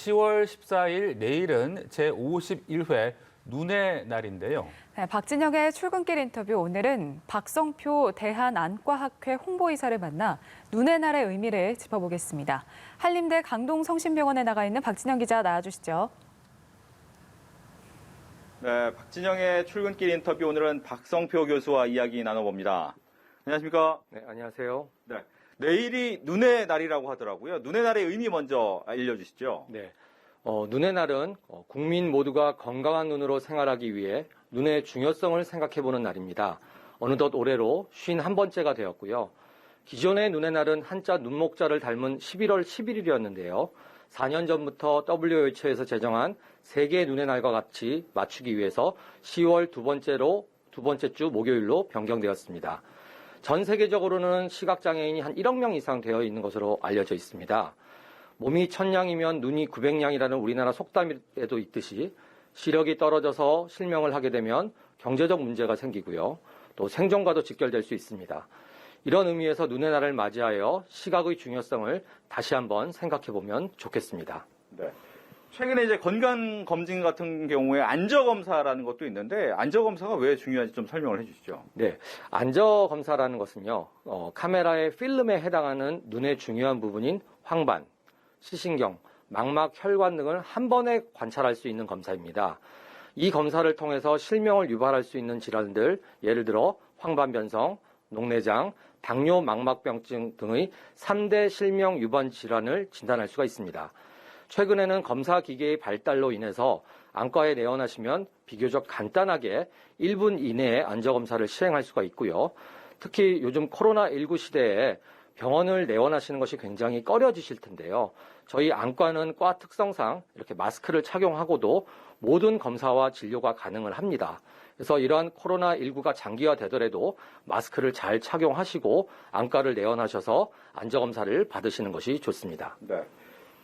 10월 14일 내일은 제51회 눈의 날인데요. 네, 박진영의 출근길 인터뷰 오늘은 박성표 대한안과학회 홍보이사를 만나 눈의 날의 의미를 짚어보겠습니다. 한림대 강동성심병원에 나가 있는 박진영 기자 나와주시죠. 네, 박진영의 출근길 인터뷰 오늘은 박성표 교수와 이야기 나눠봅니다. 안녕하십니까? 네, 안녕하세요. 네, 내일이 눈의 날이라고 하더라고요. 눈의 날의 의미 먼저 알려주시죠. 네, 눈의 날은 국민 모두가 건강한 눈으로 생활하기 위해 눈의 중요성을 생각해보는 날입니다. 어느덧 올해로 51번째가 되었고요. 기존의 눈의 날은 한자 눈목자를 닮은 11월 11일이었는데요. 4년 전부터 WHO에서 제정한 세계 눈의 날과 같이 맞추기 위해서 10월 두 번째 주 목요일로 변경되었습니다. 전 세계적으로는 시각장애인이 한 1억 명 이상 되어 있는 것으로 알려져 있습니다. 몸이 1000냥이면 눈이 900냥이라는 우리나라 속담에도 있듯이 시력이 떨어져서 실명을 하게 되면 경제적 문제가 생기고요. 또 생존과도 직결될 수 있습니다. 이런 의미에서 눈의 날을 맞이하여 시각의 중요성을 다시 한번 생각해보면 좋겠습니다. 네. 최근에 이제 건강검진 같은 경우에 안저검사라는 것도 있는데 안저검사가 왜 중요한지 좀 설명을 해주시죠. 네, 안저검사라는 것은요, 카메라의 필름에 해당하는 눈의 중요한 부분인 황반, 시신경, 망막, 혈관 등을 한 번에 관찰할 수 있는 검사입니다. 이 검사를 통해서 실명을 유발할 수 있는 질환들, 예를 들어 황반변성, 녹내장, 당뇨 망막병증 등의 3대 실명 유발 질환을 진단할 수가 있습니다. 최근에는 검사 기계의 발달로 인해서 안과에 내원하시면 비교적 간단하게 1분 이내에 안저검사를 시행할 수가 있고요. 특히 요즘 코로나19 시대에 병원을 내원하시는 것이 굉장히 꺼려지실 텐데요. 저희 안과는 과 특성상 이렇게 마스크를 착용하고도 모든 검사와 진료가 가능을 합니다. 그래서 이러한 코로나19가 장기화되더라도 마스크를 잘 착용하시고 안과를 내원하셔서 안저검사를 받으시는 것이 좋습니다. 네.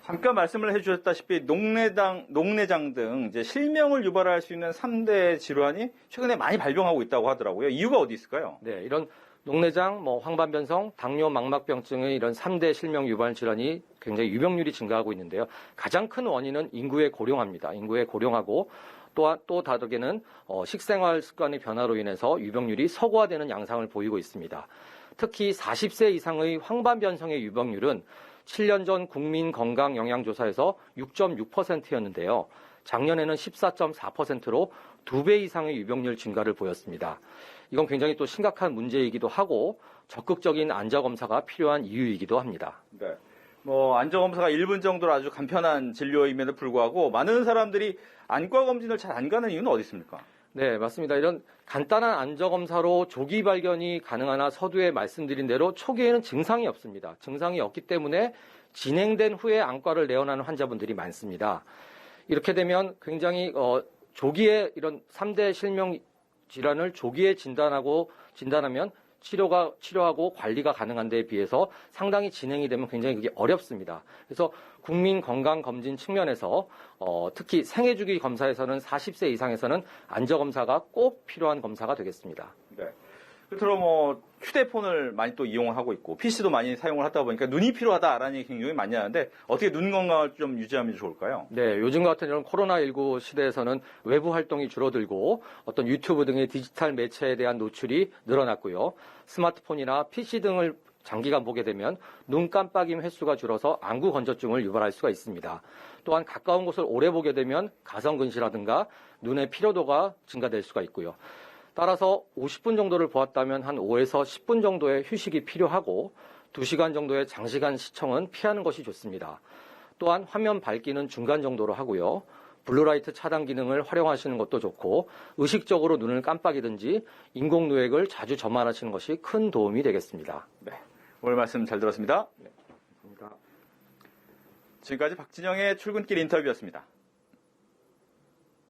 잠깐 말씀을 해주셨다시피 녹내장 등 이제 실명을 유발할 수 있는 3대 질환이 최근에 많이 발병하고 있다고 하더라고요. 이유가 어디 있을까요? 네, 이런 녹내장, 황반변성, 당뇨 망막병증의 이런 3대 실명 유발 질환이 굉장히 유병률이 증가하고 있는데요. 가장 큰 원인은 인구의 고령화입니다. 인구의 고령화고 또 다르게는 식생활 습관의 변화로 인해서 유병률이 서구화되는 양상을 보이고 있습니다. 특히 40세 이상의 황반변성의 유병률은 7년 전 국민건강영양조사에서 6.6%였는데요. 작년에는 14.4%로 2배 이상의 유병률 증가를 보였습니다. 이건 굉장히 또 심각한 문제이기도 하고 적극적인 안저검사가 필요한 이유이기도 합니다. 네. 안저검사가 1분 정도로 아주 간편한 진료임에도 불구하고 많은 사람들이 안과 검진을 잘 안 가는 이유는 어디 있습니까? 네, 맞습니다. 이런 간단한 안저검사로 조기 발견이 가능하나 서두에 말씀드린 대로 초기에는 증상이 없습니다. 증상이 없기 때문에 진행된 후에 안과를 내원하는 환자분들이 많습니다. 이렇게 되면 굉장히 조기에 이런 3대 실명 질환을 조기에 진단하면 치료하고 관리가 가능한 데에 비해서 상당히 진행이 되면 굉장히 그게 어렵습니다. 그래서 국민건강검진 측면에서 특히 생애주기 검사에서는 40세 이상에서는 안저검사가 꼭 필요한 검사가 되겠습니다. 네. 끝으로 휴대폰을 많이 또 이용하고 있고 PC도 많이 사용을 하다 보니까 눈이 필요하다라는 얘기 굉장히 많이 하는데 어떻게 눈 건강을 좀 유지하면 좋을까요? 네, 요즘 같은 이런 코로나19 시대에서는 외부 활동이 줄어들고 어떤 유튜브 등의 디지털 매체에 대한 노출이 늘어났고요. 스마트폰이나 PC 등을 장기간 보게 되면 눈 깜빡임 횟수가 줄어서 안구 건조증을 유발할 수가 있습니다. 또한 가까운 곳을 오래 보게 되면 가성근시라든가 눈의 피로도가 증가될 수가 있고요. 따라서 50분 정도를 보았다면 한 5에서 10분 정도의 휴식이 필요하고 2시간 정도의 장시간 시청은 피하는 것이 좋습니다. 또한 화면 밝기는 중간 정도로 하고요. 블루라이트 차단 기능을 활용하시는 것도 좋고 의식적으로 눈을 깜빡이든지 인공누액을 자주 점안하시는 것이 큰 도움이 되겠습니다. 네, 오늘 말씀 잘 들었습니다. 네, 감사합니다. 지금까지 박진영의 출근길 인터뷰였습니다.